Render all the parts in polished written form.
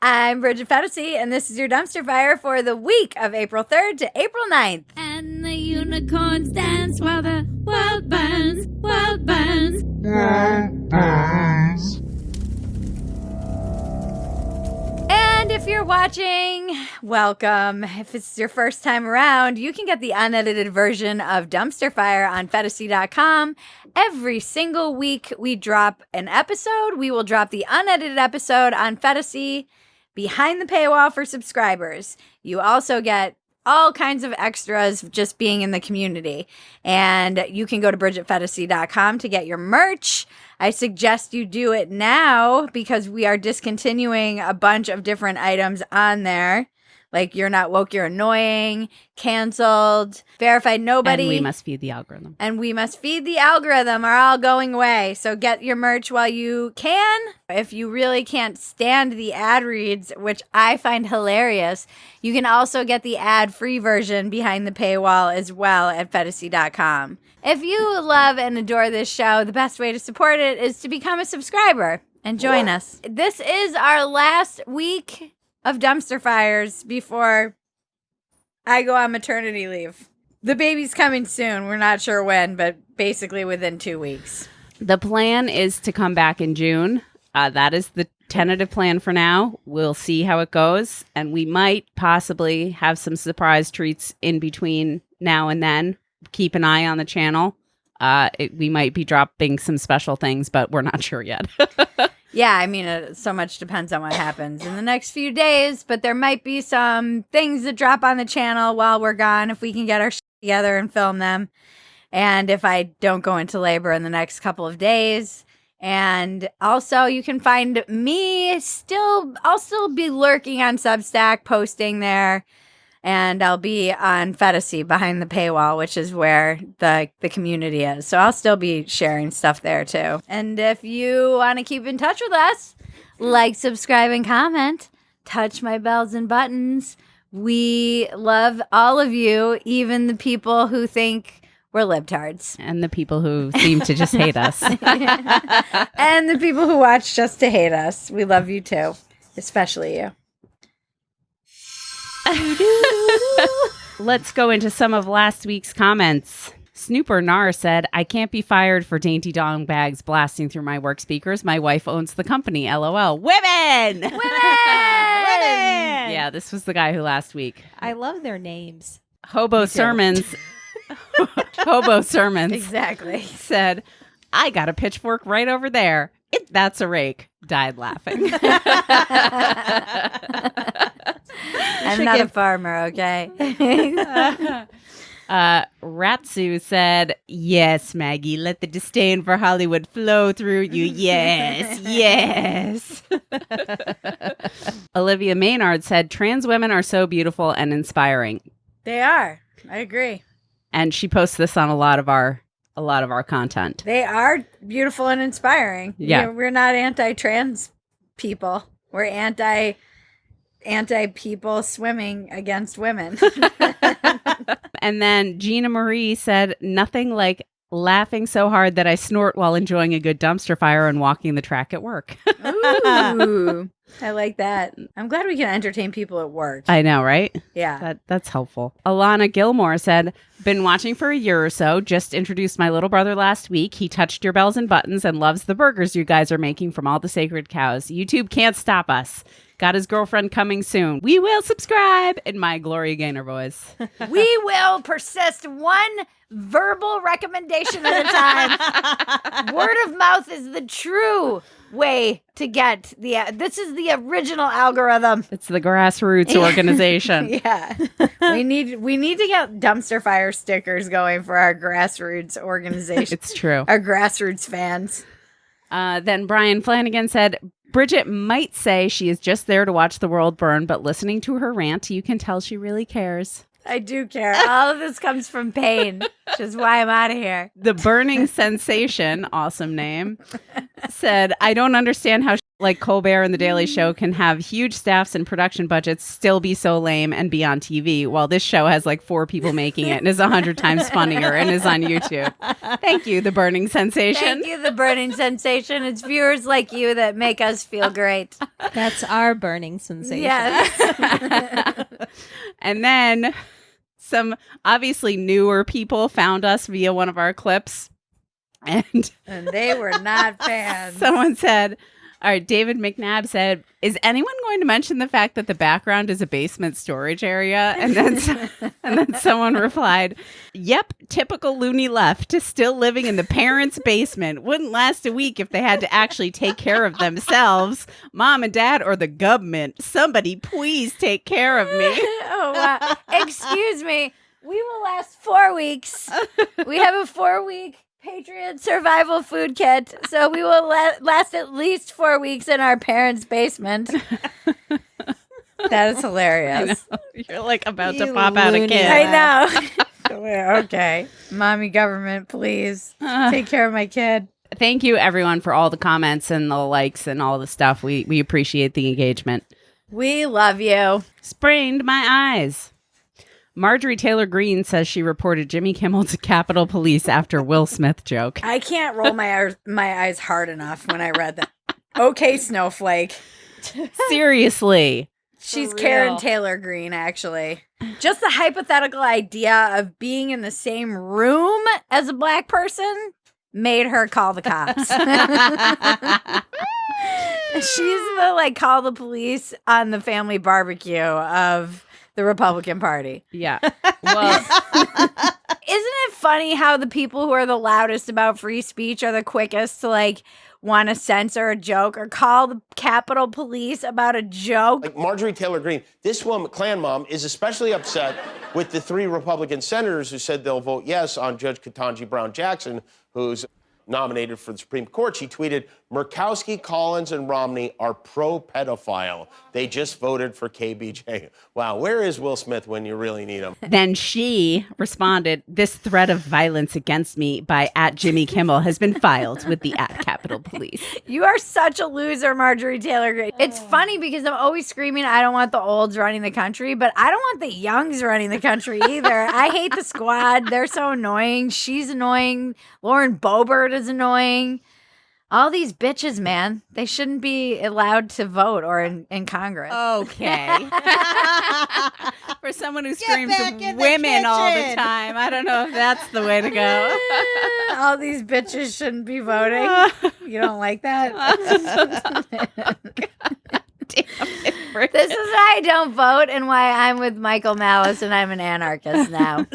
I'm Bridget Phetasy, and this is your dumpster fire for the week of April 3rd to April 9th. And the unicorns dance while the world burns, world burns. And if you're watching, welcome. If it's your first time around, you can get the unedited version of Dumpster Fire on Phetasy.com. Every single week we drop an episode. We will drop the unedited episode on Phetasy behind the paywall for subscribers. You also get all kinds of extras just being in the community. And you can go to BridgetPhetasy.com to get your merch. I suggest you do it now because we are discontinuing a bunch of different items on there. Like You're Not Woke, You're Annoying, Canceled, Verified Nobody. And We Must Feed the Algorithm. And We Must Feed the Algorithm are all going away. So get your merch while you can. If you really can't stand the ad reads, which I find hilarious, you can also get the ad-free version behind the paywall as well at Phetasy.com. If you love and adore this show, the best way to support it is to become a subscriber and join us. This is our last week of dumpster fires before I go on maternity leave. The baby's coming soon. We're not sure when, but basically within 2 weeks. The plan is to come back in June. That is the tentative plan for now. We'll see how it goes. And we might possibly have some surprise treats in between now and then. Keep an eye on the channel. We might be dropping some special things, but we're not sure yet. Yeah, I mean, so much depends on what happens in the next few days, but there might be some things that drop on the channel while we're gone if we can get our shit together and film them. And if I don't go into labor in the next couple of days. And also you can find me I'll still be lurking on Substack, posting there. And I'll be on Phetasy behind the paywall, which is where the community is. So I'll still be sharing stuff there too. And if you want to keep in touch with us, like, subscribe, and comment. Touch my bells and buttons. We love all of you, even the people who think we're libtards. And the people who seem to just hate us. And the people who watch just to hate us. We love you too, especially you. Let's go into some of last week's comments. Snooper Nar said, I can't be fired for dainty dong bags blasting through my work speakers. My wife owns the company. LOL. Women! Women! Yeah, this was the guy who last week. I love their names. Hobo Sermons. Hobo Sermons. Exactly. Said, I got a pitchfork right over there. That's a rake. Died laughing. I'm not a farmer, okay? Ratsu said, yes, Maggie, let the disdain for Hollywood flow through you. Yes, yes. Olivia Maynard said, trans women are so beautiful and inspiring. They are. I agree. And she posts this on a lot of our content. They are beautiful and inspiring. Yeah. You know, we're not anti-trans people. We're anti-people swimming against women. And then Gina Marie said, nothing like laughing so hard that I snort while enjoying a good dumpster fire and walking the track at work. Ooh, I like that. I'm glad we can entertain people at work. I know, right? Yeah. That's helpful. Alana Gilmore said, been watching for a year or so. Just introduced my little brother last week. He touched your bells and buttons and loves the burgers you guys are making from all the sacred cows. YouTube can't stop us. Got his girlfriend coming soon. We will subscribe in my Gloria Gaynor voice. We will persist one verbal recommendation at a time. Word of mouth is the true way to get this is the original algorithm. It's the grassroots organization. Yeah. We need to get dumpster fire stickers going for our grassroots organization. It's true. Our grassroots fans. Then Brian Flanagan said, Bridget might say she is just there to watch the world burn, but listening to her rant, you can tell she really cares. I do care. All of this comes from pain, which is why I'm out of here. The Burning Sensation, awesome name, said, I don't understand how like Colbert and The Daily Show can have huge staffs and production budgets, still be so lame and be on TV, while this show has like 4 people making it and is 100 times funnier and is on YouTube. Thank you, The Burning Sensation. Thank you, The Burning Sensation. It's viewers like you that make us feel great. That's our burning sensation. Yes. And then some obviously newer people found us via one of our clips. And they were not fans. Someone said, all right, David McNabb said, is anyone going to mention the fact that the background is a basement storage area? And then someone replied, yep, typical loony left, still living in the parents' basement. Wouldn't last a week if they had to actually take care of themselves. Mom and dad or the government. Somebody please take care of me. Oh, wow. Excuse me. We will last 4 weeks. We have a 4-week Patriot survival food kit, so we will last at least 4 weeks in our parents' basement. That is hilarious. You're like about to pop out a kid. I know. Okay. Mommy government, please take care of my kid. Thank you, everyone, for all the comments and the likes and all the stuff. We appreciate the engagement. We love you. Sprained my eyes. Marjorie Taylor Greene says she reported Jimmy Kimmel to Capitol Police after Will Smith joke. I can't roll my eyes hard enough when I read that. Okay, Snowflake. Seriously. She's Karen Taylor Greene, actually. Just the hypothetical idea of being in the same room as a black person made her call the cops. She's the call the police on the family barbecue of the Republican Party. Yeah. Well, isn't it funny how the people who are the loudest about free speech are the quickest to want to censor a joke or call the Capitol Police about a joke? Like Marjorie Taylor Greene, this woman, Klan mom, is especially upset with the 3 Republican senators who said they'll vote yes on Judge Ketanji Brown Jackson, who's nominated for the Supreme Court. She tweeted, Murkowski, Collins, and Romney are pro-pedophile. They just voted for KBJ. Wow, where is Will Smith when you really need him? Then she responded, this threat of violence against me by @JimmyKimmel has been filed with the @Capitol Police. You are such a loser, Marjorie Taylor Greene. It's funny because I'm always screaming, I don't want the olds running the country, but I don't want the youngs running the country either. I hate the squad. They're so annoying. She's annoying. Lauren Boebert is annoying. All these bitches, man, they shouldn't be allowed to vote or in Congress. Okay. For someone who screams women all the time, I don't know if that's the way to go. All these bitches shouldn't be voting. You don't like that? Damn it, Bridget. This is why I don't vote and why I'm with Michael Malice and I'm an anarchist now.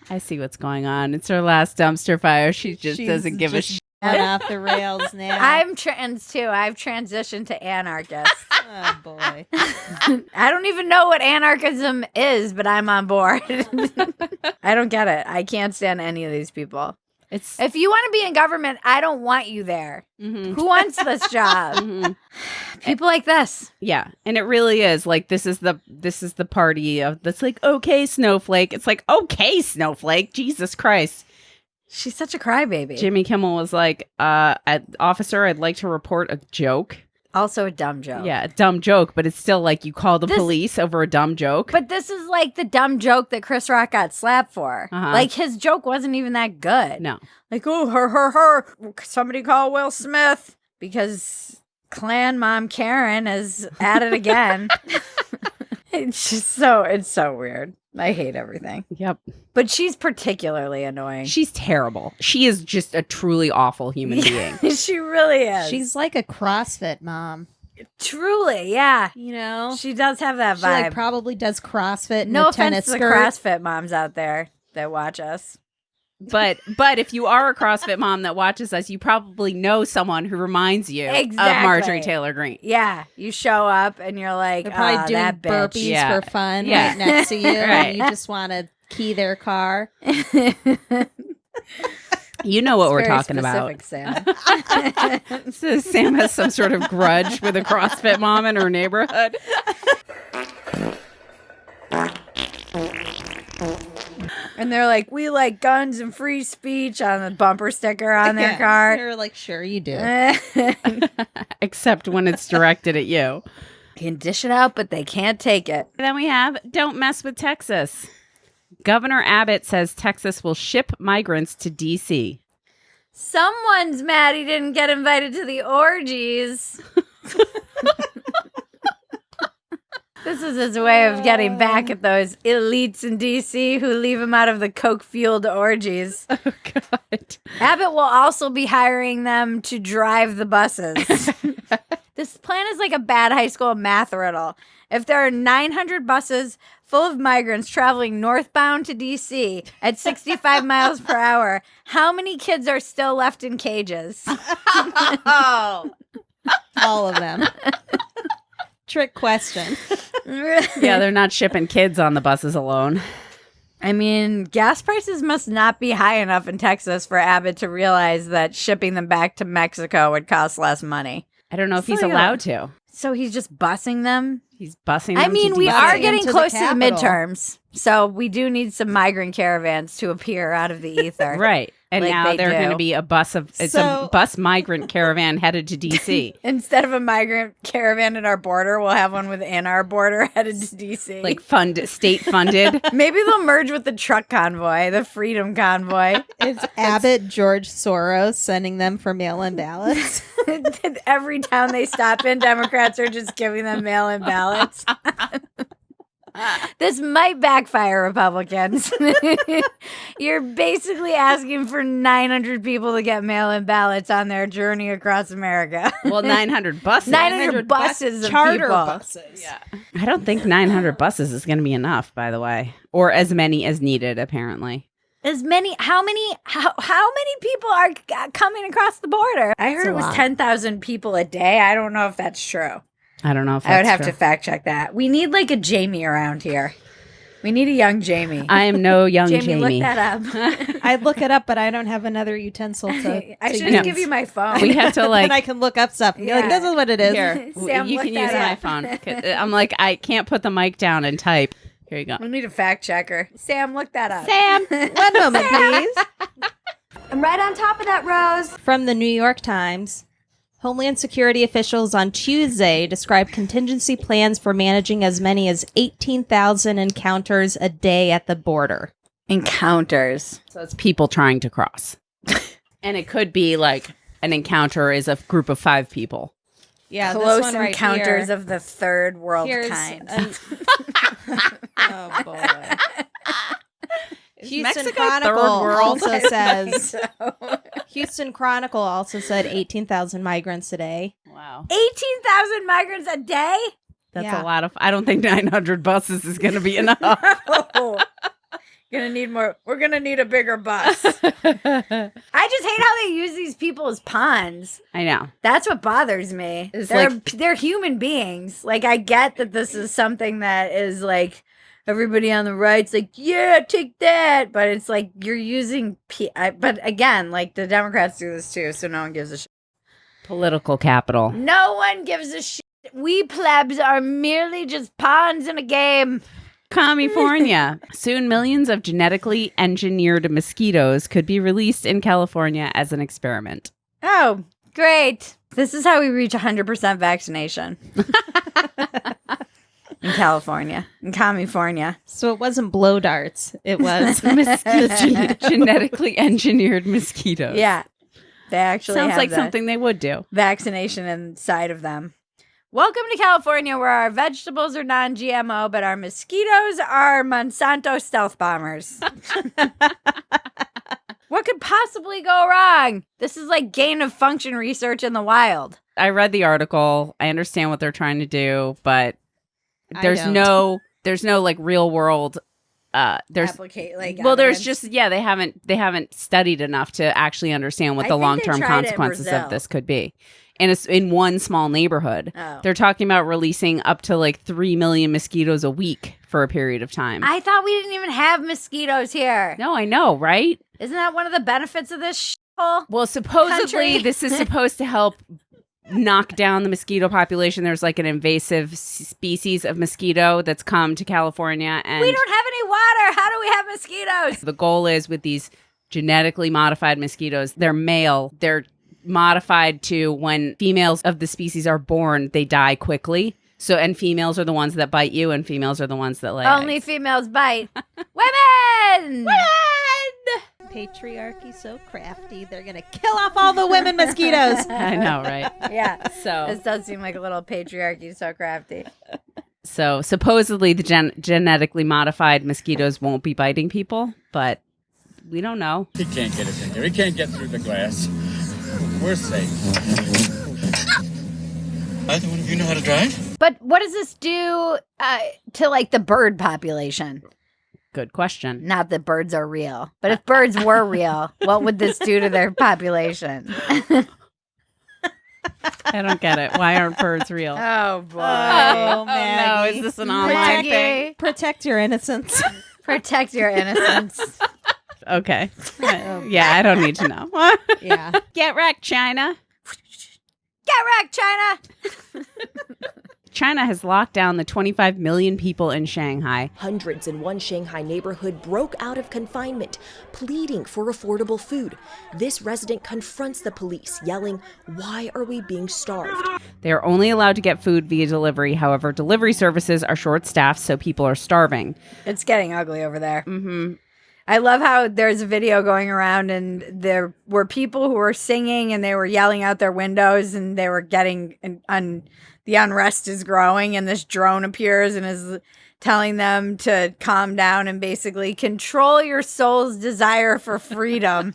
I see what's going on. It's her last dumpster fire. She's doesn't give a shit. Off the rails now. I'm trans too. I've transitioned to anarchist. Oh boy. I don't even know what anarchism is, but I'm on board. I don't get it. I can't stand any of these people. If you want to be in government, I don't want you there. Mm-hmm. Who wants this job? Mm-hmm. People like this. Yeah, and it really is this is the party of that's okay, Snowflake. It's okay, Snowflake. Jesus Christ. She's such a crybaby. Jimmy Kimmel was officer, I'd like to report a joke. Also a dumb joke. Yeah, a dumb joke, but it's still you call the police over a dumb joke. But this is the dumb joke that Chris Rock got slapped for. Uh-huh. His joke wasn't even that good. No. Her. Somebody call Will Smith because Klan mom Karen is at it again. It's so weird. I hate everything. Yep. But she's particularly annoying. She's terrible. She is just a truly awful human being. She really is. She's like a CrossFit mom. Truly, yeah. You know? She does have that She vibe. probably does CrossFit in no a offense tennis to the skirt. CrossFit moms out there that watch us. But if you are a CrossFit mom that watches us, you probably know someone who reminds you of Marjorie Taylor Greene. Yeah, you show up and you're like, they're probably doing that bitch. burpees for fun right next to you. Right. And you just want to key their car. You know what we're Very talking about. Sam. So Sam has some sort of grudge with a CrossFit mom in her And they're like, we like guns and free speech on the bumper sticker on their car. They're like, sure you do. Except when it's directed at you. Can dish it out, but they can't take it. Then we have Don't Mess with Texas. Governor Abbott says Texas will ship migrants to D.C. Someone's mad he didn't get invited to the orgies. This is his way of getting back at those elites in D.C. who leave him out of the coke-fueled orgies. Oh, God. Abbott will also be hiring them to drive the buses. This plan is like a bad high school math riddle. If there are 900 buses full of migrants traveling northbound to D.C. at 65 miles per hour, how many kids are still left in cages? Oh. All of them. Trick question. Yeah, they're not shipping kids on the buses alone. I mean, gas prices must not be high enough in Texas for Abbott to realize that shipping them back to Mexico would cost less money. I don't know if he's So, allowed to. So he's just busing them? He's busing them I mean, to we DC. are Busing getting into the close to the Capitol. midterms, so we do need some migrant caravans to appear out of the ether. Right. And Like now they they're do. going to be a bus migrant caravan headed to DC. Instead of a migrant caravan at our border, we'll have one within our border headed to DC. Like state funded. Maybe they'll merge with the truck convoy, the Freedom Convoy. Is Abbott George Soros sending them for mail-in ballots? Every town they stop in, Democrats are just giving them mail-in ballots. This might backfire, Republicans. You're basically asking for 900 people to get mail-in ballots on their journey across America. Well, 900 buses. 900 buses of charter people. buses. Yeah. I don't think 900 buses is going to be enough, by the way. Or as many as needed, apparently. How many people are coming across the border? I heard It's a it was lot. 10,000 people a day. I don't know if that's true. I don't know if that's I would have true. to fact check that. We need like a Jamie around here. We need a young Jamie. I am no young Jamie, Jamie. look that up. I'd look it up, but I don't have another utensil to. I to should use. just give you my phone. We have to And I like... can look up stuff. And be like, Yeah. this is what it is. Here, Sam, you look can use that my up. phone. I'm like, I can't put the mic down and type. Here you go. We need a fact checker. Sam, look that up. Sam. One moment, please. I'm right on top of that, Rose. From the New York Times, Homeland Security officials on Tuesday described contingency plans for managing as many as 18,000 encounters a day at the border. Encounters. So it's people trying to cross. And it could be like an encounter is a group of 5 people. Yeah, Close this one right encounters here. of the third world Here's kind. oh boy. Houston Mexico Chronicle third world? also says So, Houston Chronicle also said 18,000 migrants a day. Wow. 18,000 migrants a day? That's Yeah. a lot of... I don't think 900 buses is going to be enough. Oh, gonna need more. We're gonna need a bigger bus. I just hate how they use these people as pawns. I know. That's what bothers me. It's They're human beings. Like, I get that this is something that is like everybody on the right's like, yeah, take that. But it's like you're using. But again, like the Democrats do this too, so no one gives a shit. Political capital. No one gives a shit. We plebs are merely just pawns in a game. Commiefornia. Soon, millions of genetically engineered mosquitoes could be released in California as an experiment. Oh, great. This is how we reach 100% vaccination. In California. In Commiefornia. So it wasn't blow darts. It was Genetically engineered mosquitoes. Yeah. They actually Sounds have like the something they would do. vaccination inside of them. Welcome to California, where our vegetables are non-GMO, but our mosquitoes are Monsanto stealth bombers. What could possibly go wrong? This is like gain of function research in the wild. I read the article. I understand what they're trying to do, but I there's don't. no like real world there's Applicate, like, there's evidence. just they haven't studied enough to actually understand what I the think they long-term tried it in consequences Brazil. of this could be. And it's in one small neighborhood. Oh. They're talking about releasing up to like 3 million mosquitoes a week for a period of time. I thought we didn't even have mosquitoes here. No, I know, right? Isn't that one of the benefits of this shithole? Well, supposedly Country. this is supposed to help knock down the mosquito population. There's like an invasive species of mosquito that's come to California. And We don't have any water. How do we have mosquitoes? the goal is with these genetically modified mosquitoes, they're male. They're modified to when females of the species are born, they die quickly. So, and females are the ones that bite you, and females are the ones that lay Only eggs. females bite. Women! Patriarchy so crafty. They're going to kill off all the women mosquitoes. I know, right? Yeah. So, This does seem like a little patriarchy, so crafty. so supposedly the genetically modified mosquitoes won't be biting people, but we don't know. He can't get us in here. He can't get through the glass. We're safe. Either one of you know how to drive? But what does this do to like the bird population? Good question. Not that birds are real, but if birds were real, what would this do to their population? I don't get it. Why aren't birds real? Oh boy. Oh, no, Maggie. is this an online thing? Maggie, Protect your innocence. protect your innocence. Okay. Yeah, I don't need to know. Yeah. Get wrecked, China. Get wrecked, China. China has locked down the 25 million people in Shanghai. Hundreds in one Shanghai neighborhood broke out of confinement, pleading for affordable food. This resident confronts the police, yelling, "Why are we being starved?" They are only allowed to get food via delivery. However, delivery services are short-staffed, so people are starving. It's getting ugly over there. Mm-hmm. I love how there's a video going around and there were people who were singing and they were yelling out their windows and they were getting the unrest is growing, and this drone appears and is telling them to calm down and basically control your soul's desire for freedom.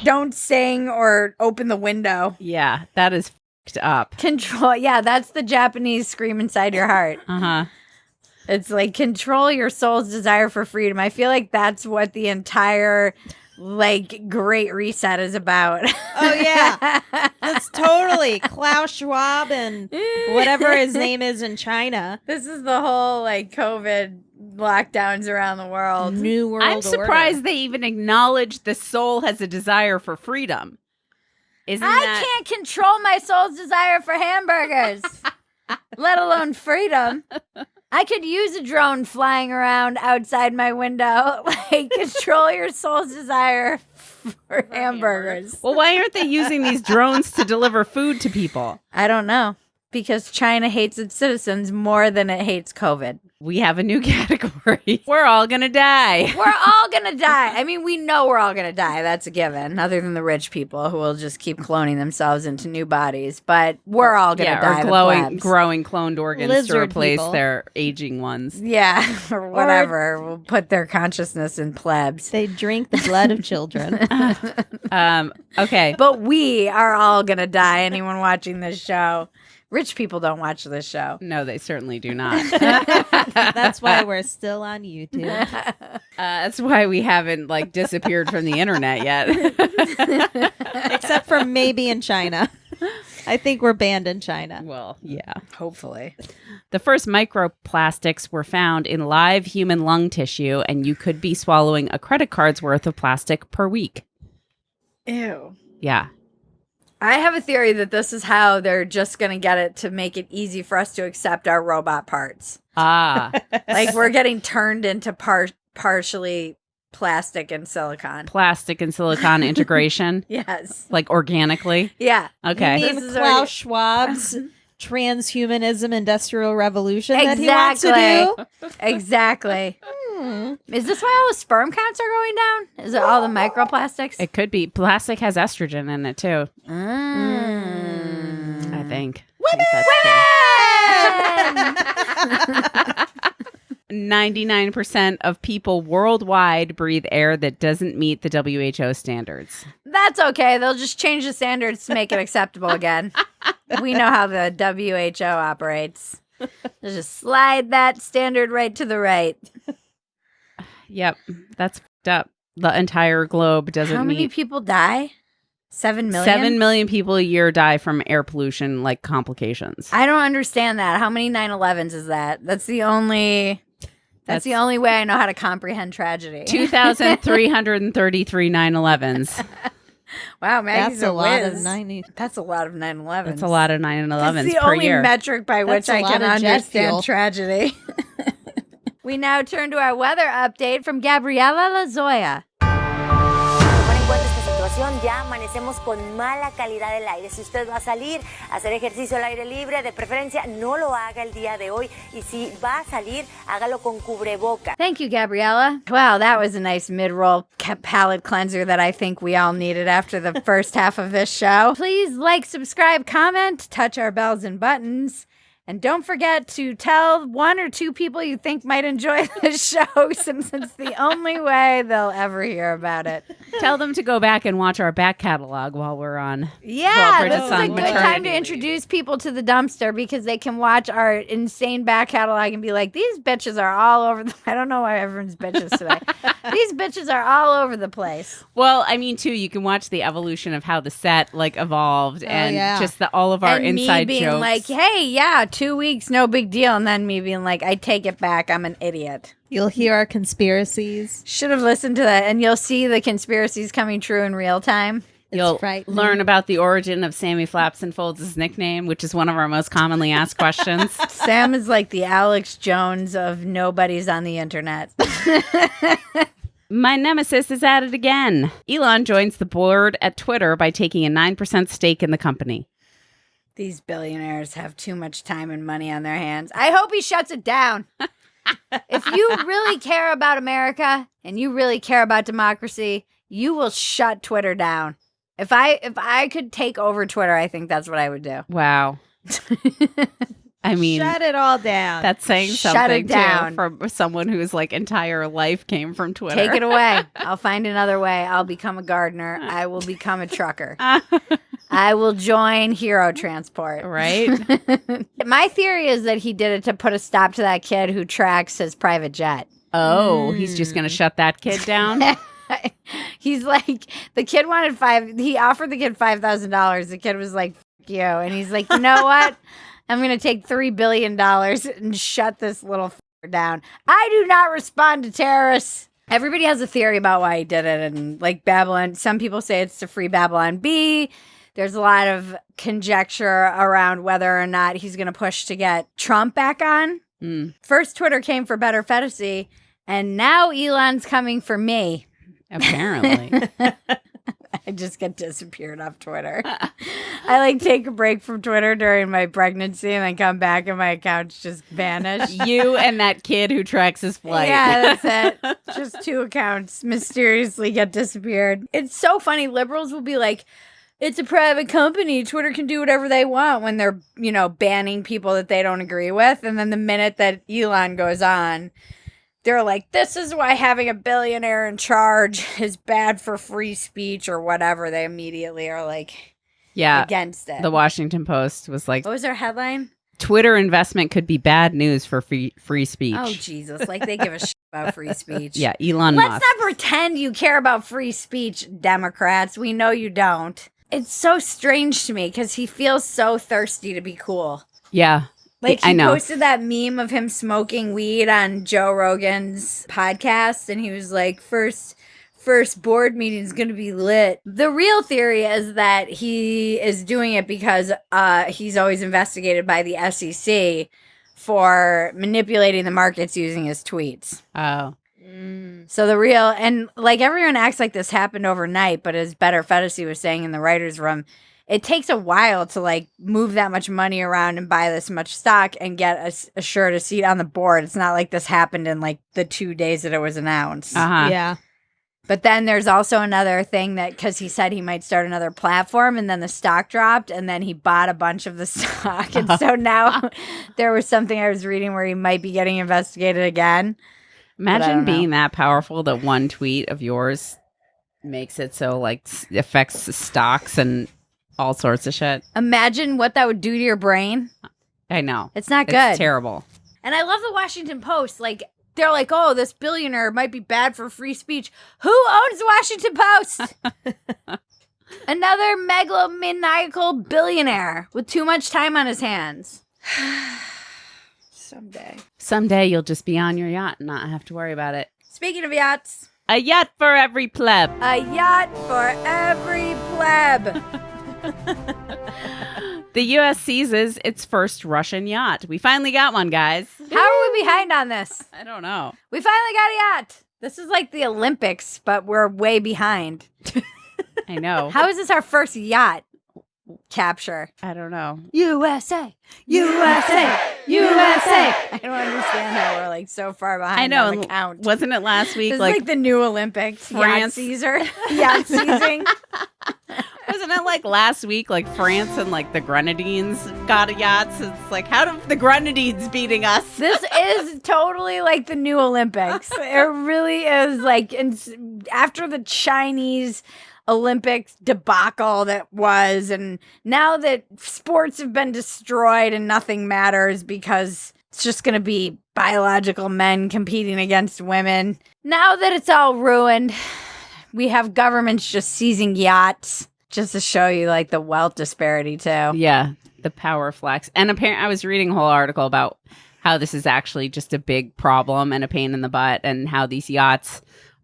Don't sing or open the window. Yeah, that is f***ed up. Control. Yeah, that's the Japanese scream inside your heart. Uh-huh. It's like control your soul's desire for freedom. I feel like that's what the entire like Great Reset is about. Oh, yeah. That's totally Klaus Schwab and whatever his name is in China. This is the whole like COVID lockdowns around the world. New World I'm surprised Order. they even acknowledge the soul has a desire for freedom. Isn't I that... can't control my soul's desire for hamburgers, let alone freedom. I could use a drone flying around outside my window. Like, control your soul's desire for hamburgers. Well, why aren't they using these drones to deliver food to people? I don't know. Because China hates its citizens more than it hates COVID. We have a new category. We're all gonna die. We're all going to die. I mean, we know we're all going to die. That's a given. Other than the rich people who will just keep cloning themselves into new bodies. But we're all going to die. Or growing cloned organs to Lizard replace people. their aging ones. Yeah, or whatever. We'll put their consciousness in plebs. They drink the blood of children. Okay. But we are all going to die. Anyone watching this show. Rich people don't watch this show. No, they certainly do not. That's why we're still on YouTube. That's why we haven't like disappeared from the internet yet. Except for maybe in China. I think we're banned in China. Well, yeah. Hopefully. The first microplastics were found in live human lung tissue, and you could be swallowing a credit card's worth of plastic per week. Ew. Yeah. I have a theory that this is how they're just going to get it to make it easy for us to accept our robot parts. Ah. Like we're getting turned into partially plastic and silicon. Plastic and silicon integration, Yes. like organically. Yeah. Okay. You mean This is Klaus already- Schwab's transhumanism industrial revolution that he wants to do? Exactly. Is this why all the sperm counts are going down? Is it all the microplastics? It could be. Plastic has estrogen in it too, Mm. I think. Women! 99% of people worldwide breathe air that doesn't meet the WHO standards. That's okay. They'll just change the standards to make it acceptable again. We know how the WHO operates. They'll just slide that standard right to the right. Yep, that's f***ed up. The entire globe doesn't How many meet. people die? 7 million? 7 million people a year die from air pollution, like complications. I don't understand that. How many 9/11s is that? That's the only That's the only way I know how to comprehend tragedy. 2,333 9/11s. Wow, Maggie's That's a lot whiz. of 90. That's a lot of 9/11s. That's a lot of 9/11s That's the per only year. metric by which That's a I lot can of jet fuel. understand tragedy. We now turn to our weather update from Gabriela Lazoya. Tomar en cuenta esta situación, ya amanecemos con mala calidad del aire. Si usted va a salir a hacer ejercicio al aire libre, de preferencia no lo haga el día de hoy. Y si va a salir, hágalo con cubreboca. Thank you, Gabriella. Wow, that was a nice mid-roll palate cleanser that I think we all needed after the first half of this show. Please like, subscribe, comment, touch our bells and buttons. And don't forget to tell 1 or 2 people you think might enjoy this show, since it's the only way they'll ever hear about it. Tell them to go back and watch our back catalog while we're on. Yeah, Bridget's this is on a good maternity time to leave. introduce people to the dumpster, because they can watch our insane back catalog and be like, these bitches are all over the... I don't know why everyone's bitches today. These bitches are all over the place. Well, I mean, too, you can watch the evolution of how the set evolved and yeah. just all of our And inside me being jokes. like, hey, yeah, 2 weeks, no big deal. And then me being like, I take it back. I'm an idiot. You'll hear our conspiracies. Should have listened to that. And you'll see the conspiracies coming true in real time. You'll frightening. learn about the origin of Sammy Flaps and Folds' nickname, which is one of our most commonly asked questions. Sam is like the Alex Jones of nobody's on the internet. My nemesis is at it again. Elon joins the board at Twitter by taking a 9% stake in the company. These billionaires have too much time and money on their hands. I hope he shuts it down. If you really care about America and you really care about democracy, you will shut Twitter down. If I could take over Twitter, I think that's what I would do. Wow. I mean, Shut it all down. that's saying Shut something it down. too from someone whose entire life came from Twitter. Take it away. I'll find another way. I'll become a gardener. I will become a trucker. I will join Hero Transport. Right? My theory is that he did it to put a stop to that kid who tracks his private jet. Oh, he's just going to shut that kid down? He's like, the kid wanted he offered the kid $5,000. The kid was like, F you. And he's like, you know what? I'm going to take $3 billion and shut this little f***er down. I do not respond to terrorists. Everybody has a theory about why he did it. And like Babylon, some people say it's to free Babylon B. There's a lot of conjecture around whether or not he's going to push to get Trump back on. First, Twitter came for better Phetasy, and now Elon's coming for me. Apparently. I just get disappeared off Twitter. I take a break from Twitter during my pregnancy and then come back and my accounts just vanish. You and that kid who tracks his flight. Yeah, that's it. Just 2 accounts mysteriously get disappeared. It's so funny. Liberals will be like, it's a private company. Twitter can do whatever they want when they're, banning people that they don't agree with. And then the minute that Elon goes on, they're like, this is why having a billionaire in charge is bad for free speech or whatever. They immediately are against it. The Washington Post was like, What was their headline? Twitter investment could be bad news for free speech. Oh, Jesus. They give a shit about free speech. Yeah, Elon Let's Musk. not pretend you care about free speech, Democrats. We know you don't. It's so strange to me because he feels so thirsty to be cool. Yeah. He I know. posted that meme of him smoking weed on Joe Rogan's podcast, and he was like, first board meeting is going to be lit. The real theory is that he is doing it because he's always investigated by the SEC for manipulating the markets using his tweets. Oh. So everyone acts like this happened overnight, but as Better Phetasy was saying in the writer's room, it takes a while to move that much money around and buy this much stock and get assured a seat on the board. It's not like this happened in the 2 days that it was announced. Uh-huh. Yeah. But then there's also another thing that because he said he might start another platform and then the stock dropped and then he bought a bunch of the stock. And so now there was something I was reading where he might be getting investigated again. Imagine being that powerful that one tweet of yours makes it so affects the stocks and all sorts of shit. Imagine what that would do to your brain. I know. It's not good. It's terrible. And I love the Washington Post. They're like, oh, this billionaire might be bad for free speech. Who owns the Washington Post? Another megalomaniacal billionaire with too much time on his hands. Someday you'll just be on your yacht and not have to worry about it. Speaking of yachts, A yacht for every pleb. a yacht for every pleb. The U.S. seizes its first Russian yacht. We finally got one, guys. How are we behind on this? I don't know. We finally got a yacht. This is like the Olympics, but we're way behind. I know. How is this our first yacht capture? I don't know. USA, USA, USA. I don't understand how we're like so far behind I know. on the count. Wasn't it last week? This is like the new Olympics. France. Yacht-seizing. Wasn't it like last week, like France and like the Grenadines got a yacht? So it's like, how do the Grenadines beating us? This is totally like the new Olympics. It really is like after the Chinese Olympics debacle that was, and now that sports have been destroyed and nothing matters because it's just going to be biological men competing against women. Now that it's all ruined, we have governments just seizing yachts just to show you like the wealth disparity too. Yeah, the power flex. And apparently, I was reading a whole article about how this is actually just a big problem and a pain in the butt, and how these yachts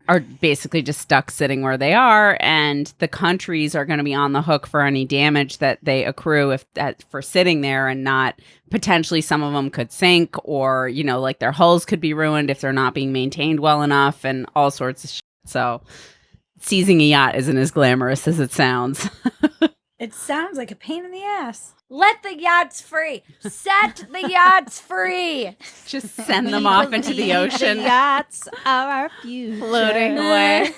are basically just stuck sitting where they are, and the countries are going to be on the hook for any damage that they accrue for sitting there, and not potentially some of them could sink, or like their hulls could be ruined if they're not being maintained well enough, and all sorts of shit. So seizing a yacht isn't as glamorous as it sounds. It sounds like a pain in the ass. Let the yachts free. Set the yachts free. Just send them off into the ocean. The yachts are our future. Floating away.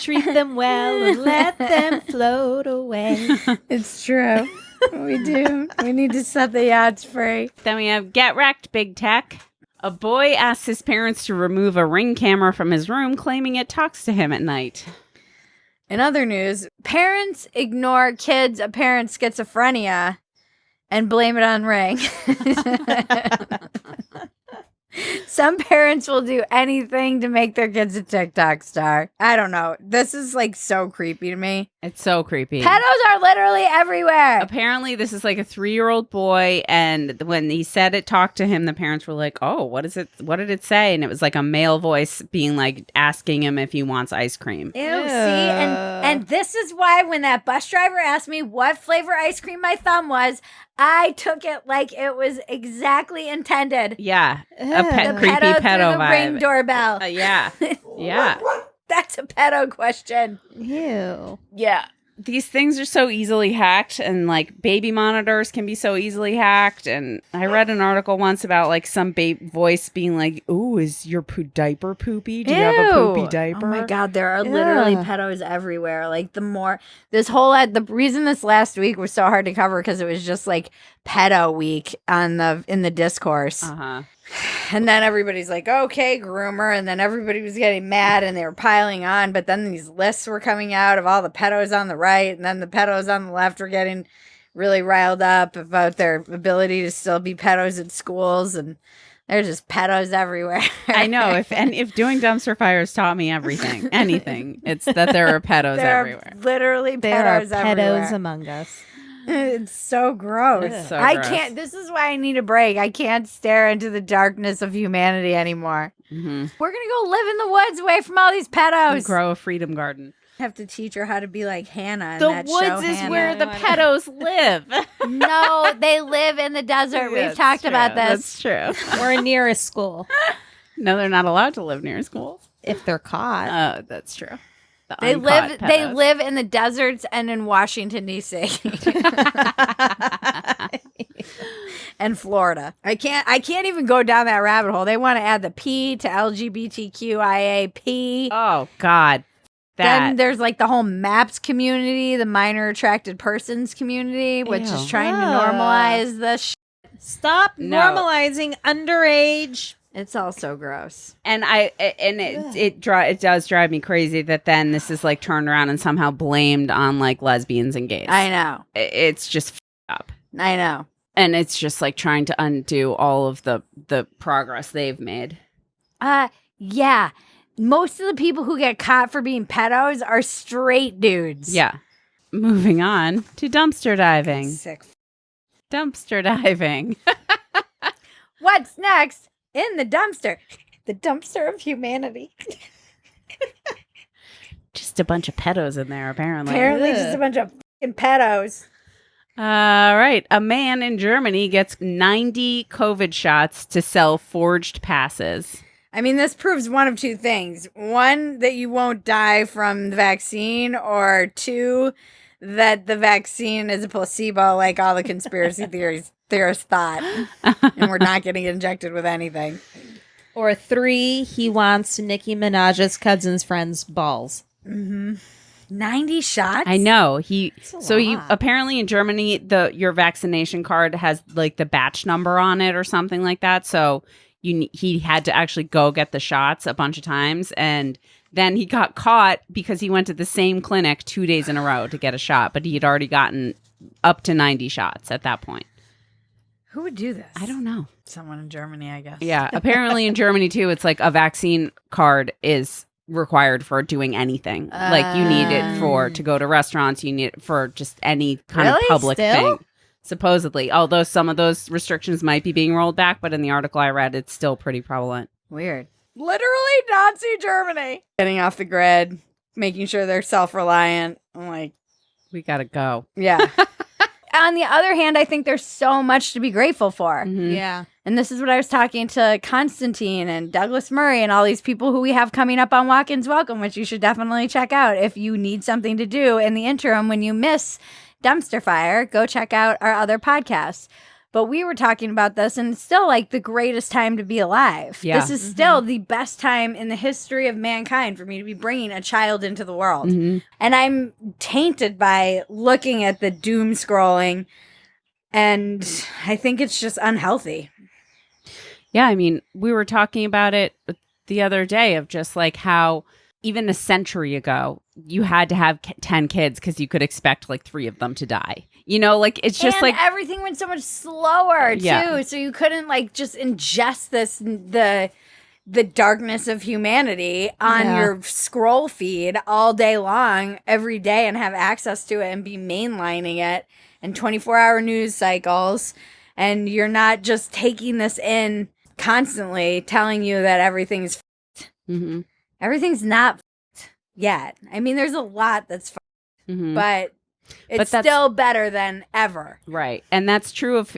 Treat them well and let them float away. It's true. We do. We need to set the yachts free. Then we have Get Wrecked, Big Tech. A boy asks his parents to remove a Ring camera from his room, claiming it talks to him at night. In other news, parents ignore kids' apparent schizophrenia and blame it on Ring. Some parents will do anything to make their kids a TikTok star. I don't know. This is like so creepy to me. It's so creepy. Pedos are literally everywhere. Apparently, this is like a 3-year-old boy, and when he said it talked to him, the parents were like, "Oh, what is it? What did it say?" And it was like a male voice being like asking him if he wants ice cream. Ew, see? And this is why when that bus driver asked me what flavor ice cream my thumb was, I took it like it was exactly intended. Yeah, a The creepy pedo pedo through the vibe. Ring doorbell. Yeah, yeah. That's a pedo question. Ew. Yeah. These things are so easily hacked, and like baby monitors can be so easily hacked. And I read an article once about like some voice being like, "Ooh, is your diaper poopy? Do you have a poopy diaper?" Oh my God, there are literally pedos everywhere. Like the reason this last week was so hard to cover because it was just like pedo week in the discourse. And then everybody's like, okay, groomer. And then everybody was getting mad and they were piling on. But then these lists were coming out of all the pedos on the right. And then the pedos on the left were getting really riled up about their ability to still be pedos at schools. And they're just pedos everywhere. I know. If doing dumpster fires taught me anything, it's that there are pedos everywhere. Literally There are pedos everywhere. pedos among us. It's so gross. It's so I gross. can't. This is why I need a break. I can't stare into the darkness of humanity anymore. Mm-hmm. We're gonna go live in the woods away from all these pedos. Grow a freedom garden. Have to teach her how to be like Hannah. In The that woods show, is Hannah. where the pedos live. No, they live in the desert. We've That's talked true. about this. That's true. Or near a school. No, they're not allowed to live near schools. If they're caught. Oh, that's true. The They uncaught live. They pedos. live in the deserts and in Washington D.C. and Florida. I can't even go down that rabbit hole. They want to add the P to LGBTQIAP. Oh God. Then there's like the whole MAPS community, the minor attracted persons community, which is Ew. trying to normalize the Stop No. normalizing underage. It's all so gross. And it does drive me crazy that then this is like turned around and somehow blamed on like lesbians and gays. I know. It's just up. I know. And it's just like trying to undo all of the progress they've made. Yeah. Most of the people who get caught for being pedos are straight dudes. Yeah. Moving on to dumpster diving. Sick. Dumpster diving. What's next in the dumpster? The dumpster of humanity. Just a bunch of pedos in there, apparently. Apparently just a bunch of fucking pedos. All right. A man in Germany gets 90 COVID shots to sell forged passes. I mean, this proves one of two things. One, that you won't die from the vaccine, or two, that the vaccine is a placebo like all the conspiracy theorists thought, and we're not getting injected with anything. Or 3, he wants Nicki Minaj's cousin's friend's balls. 90 shots? I know. You apparently in Germany your vaccination card has like the batch number on it or something like that. So he had to actually go get the shots a bunch of times, and then he got caught because he went to the same clinic 2 days in a row to get a shot, but he had already gotten up to 90 shots at that point. Who would do this? I don't know. Someone in Germany, I guess. Yeah, apparently in Germany too, it's like a vaccine card is required for doing anything. Like you need it to go to restaurants, you need it for just any kind of public thing. Supposedly, although some of those restrictions might be being rolled back, but in the article I read, it's still pretty prevalent. Weird. Literally Nazi Germany. Getting off the grid, making sure they're self-reliant. I'm like, we gotta go. Yeah. On the other hand, I think there's so much to be grateful for. Mm-hmm. Yeah. And this is what I was talking to Constantine and Douglas Murray and all these people who we have coming up on Walk-ins Welcome, which you should definitely check out. If you need something to do in the interim when you miss Dumpster Fire, go check out our other podcasts. But we were talking about this, and it's still like the greatest time to be alive. Yeah. This is still the best time in the history of mankind for me to be bringing a child into the world. Mm-hmm. And I'm tainted by looking at the doom scrolling, and I think it's just unhealthy. Yeah, I mean, we were talking about it the other day of just like how even a century ago, you had to have 10 kids because you could expect like 3 of them to die. You know, like it's just like everything went so much slower too. Yeah. So you couldn't like just ingest the darkness of humanity on your scroll feed all day long, every day, and have access to it and be mainlining it and 24-hour news cycles. And you're not just taking this in constantly, telling you that everything's mm-hmm. Everything's not yet. I mean, there's a lot that's Mm-hmm. but it's still better than ever. Right. And that's true of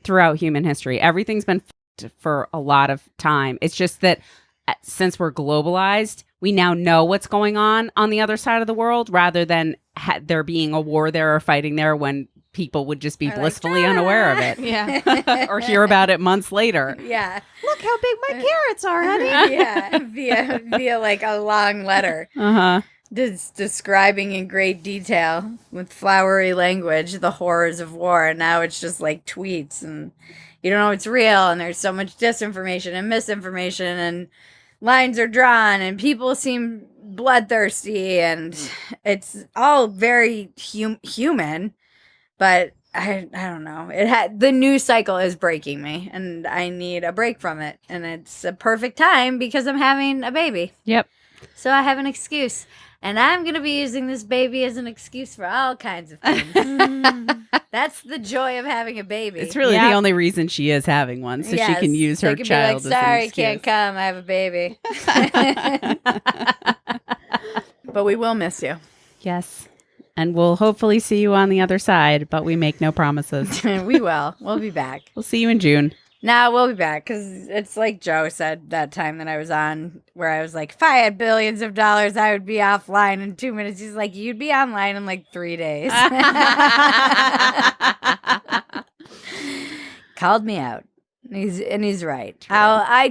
throughout human history. Everything's been for a lot of time. It's just that since we're globalized, we now know what's going on the other side of the world rather than there being a war there or fighting there when people would just be blissfully unaware of it. Yeah. Or hear about it months later. Yeah. Look how big my carrots are, honey. Yeah. Via like a long letter. Uh-huh. Describing in great detail with flowery language the horrors of war, and now it's just like tweets, and you don't know it's real, and there's so much disinformation and misinformation, and lines are drawn, and people seem bloodthirsty, and it's all very human, but I don't know. The news cycle is breaking me, and I need a break from it, and it's a perfect time because I'm having a baby. Yep. So I have an excuse. And I'm going to be using this baby as an excuse for all kinds of things. That's the joy of having a baby. It's really the only reason she is having one, so she can use her child as an sorry, excuse. can't come. I have a baby. But we will miss you. Yes. And we'll hopefully see you on the other side, but we make no promises. We will. We'll be back. We'll see you in June. No, we'll be back because it's like Joe said that time that I was on where I was like, if I had billions of dollars, I would be offline in 2 minutes. He's like, you'd be online in like 3 days. Called me out. He's right. I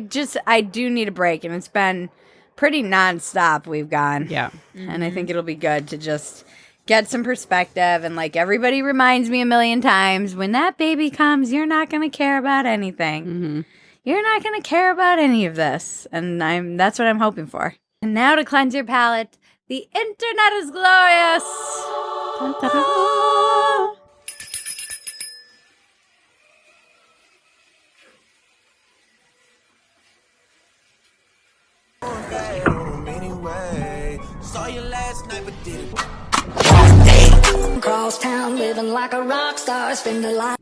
do need a break, and it's been pretty nonstop we've gone. Yeah. And I think it'll be good to just get some perspective, and like everybody reminds me a million times, when that baby comes, you're not going to care about anything. Mm-hmm. You're not going to care about any of this, and that's what I'm hoping for. And now to cleanse your palate, the internet is glorious. Dun, dun, dun. Saw you last night, but didn't. Cross town, living like a rock star, spend a lot.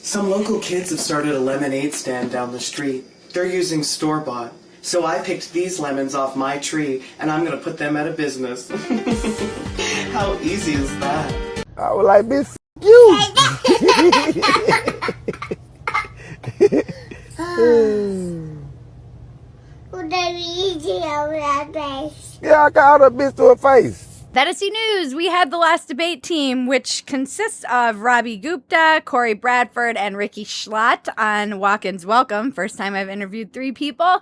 Some local kids have started a lemonade stand down the street. They're using store-bought. So I picked these lemons off my tree, and I'm gonna put them out of business. How easy is that? I was like, bitch, you. Yeah, I called a bitch to her face. Phetasy News, we had the last debate team, which consists of Robbie Gupta, Corey Bradford, and Ricky Schlott on Walk-Ins Welcome. First time I've interviewed 3 people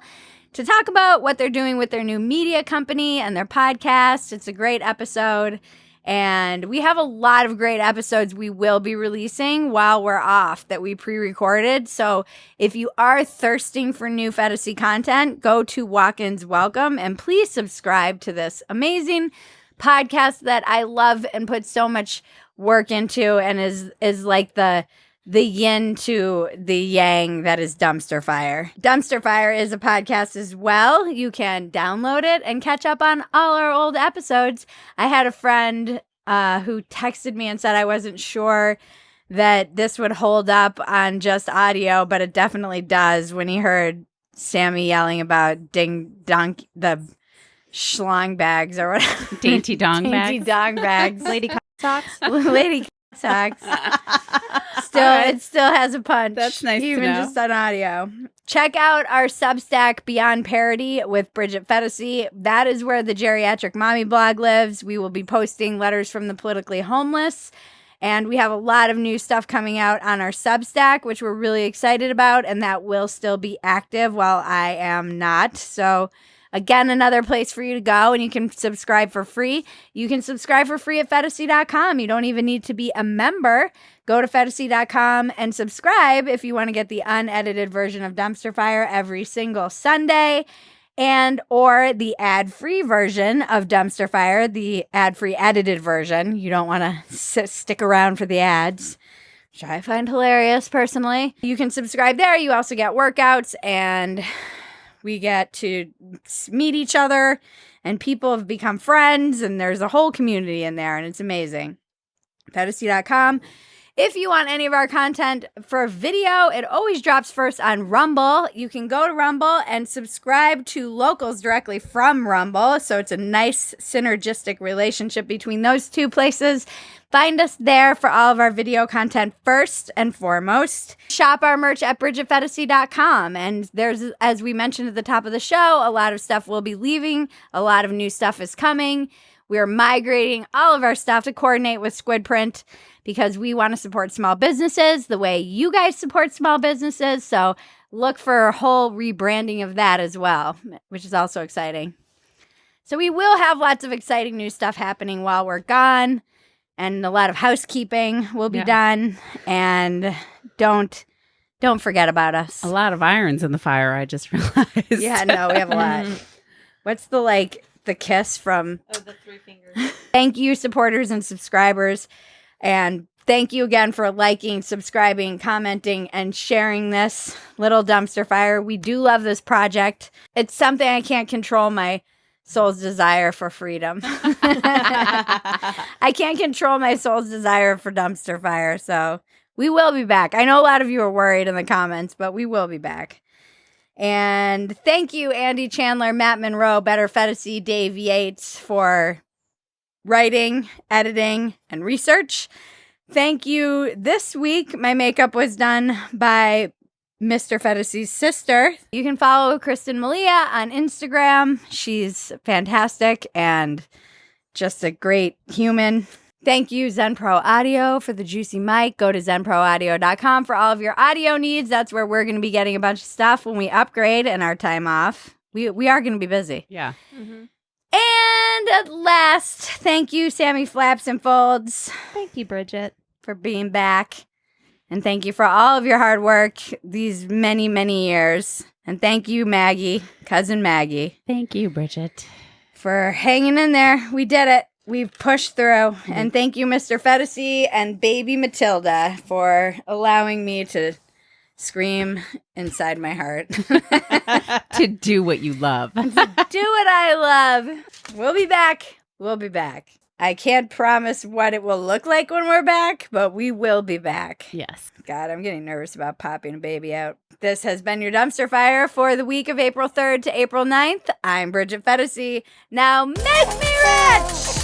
to talk about what they're doing with their new media company and their podcast. It's a great episode. And we have a lot of great episodes we will be releasing while we're off that we pre-recorded. So if you are thirsting for new Phetasy content, go to Walk-Ins Welcome and please subscribe to this amazing podcast that I love and put so much work into and is like the yin to the yang that is Dumpster Fire. Dumpster Fire is a podcast as well. You can download it and catch up on all our old episodes. I had a friend who texted me and said I wasn't sure that this would hold up on just audio, but it definitely does when he heard Sammy yelling about ding donk the schlong bags or whatever. Dainty dong bags. Dainty dong bags. Lady socks. Lady socks. It still has a punch. That's nice to even know. just on audio. Check out our Substack Beyond Parody with Bridget Phetasy. That is where the Geriatric Mommy blog lives. We will be posting letters from the politically homeless. And we have a lot of new stuff coming out on our Substack, which we're really excited about. And that will still be active while I am not. So again, another place for you to go, and you can subscribe for free. You can subscribe for free at Phetasy.com. You don't even need to be a member. Go to Phetasy.com and subscribe if you want to get the unedited version of Dumpster Fire every single Sunday, and or the ad-free version of Dumpster Fire, the ad-free edited version. You don't want to stick around for the ads, which I find hilarious personally. You can subscribe there. You also get workouts, and we get to meet each other, and people have become friends, and there's a whole community in there, and it's amazing. Phetasy.com. If you want any of our content for video, it always drops first on Rumble. You can go to Rumble and subscribe to locals directly from Rumble, so it's a nice synergistic relationship between those two places. Find us there for all of our video content first and foremost. Shop our merch at BridgetPhetasy.com. And there's, as we mentioned at the top of the show, a lot of stuff will be leaving. A lot of new stuff is coming. We're migrating all of our stuff to coordinate with Squid Print because we want to support small businesses the way you guys support small businesses. So look for a whole rebranding of that as well, which is also exciting. So we will have lots of exciting new stuff happening while we're gone. And a lot of housekeeping will be done. And don't forget about us. A lot of irons in the fire, I just realized. Yeah, no, we have a lot. What's the kiss from... Oh, the 3 fingers. Thank you, supporters and subscribers. And thank you again for liking, subscribing, commenting, and sharing this little dumpster fire. We do love this project. It's something I can't control, my soul's desire for freedom. I can't control my soul's desire for dumpster fire. So we will be back. I know a lot of you are worried in the comments, but we will be back. And thank you, Andy Chandler, Matt Monroe, Better Phetasy, Dave Yates for writing, editing, and research. Thank you. This week, my makeup was done by Mr. Phetasy's sister. You can follow Kristen Malia on Instagram. She's fantastic and just a great human. Thank you, ZenPro Audio, for the juicy mic. Go to zenproaudio.com for all of your audio needs. That's where we're going to be getting a bunch of stuff when we upgrade in our time off. We are going to be busy. Yeah. Mm-hmm. And at last, thank you, Sammy Flaps and Folds. Thank you, Bridget, for being back. And thank you for all of your hard work these many, many years. And thank you, Maggie, cousin Maggie. Thank you, Bridget, for hanging in there. We did it. We've pushed through. And thank you, Mr. Phetasy and baby Matilda, for allowing me to scream inside my heart. To do what you love. To do what I love. We'll be back. We'll be back. I can't promise what it will look like when we're back, but we will be back. Yes. God, I'm getting nervous about popping a baby out. This has been your dumpster fire for the week of April 3rd to April 9th. I'm Bridget Phetasy. Now make me rich!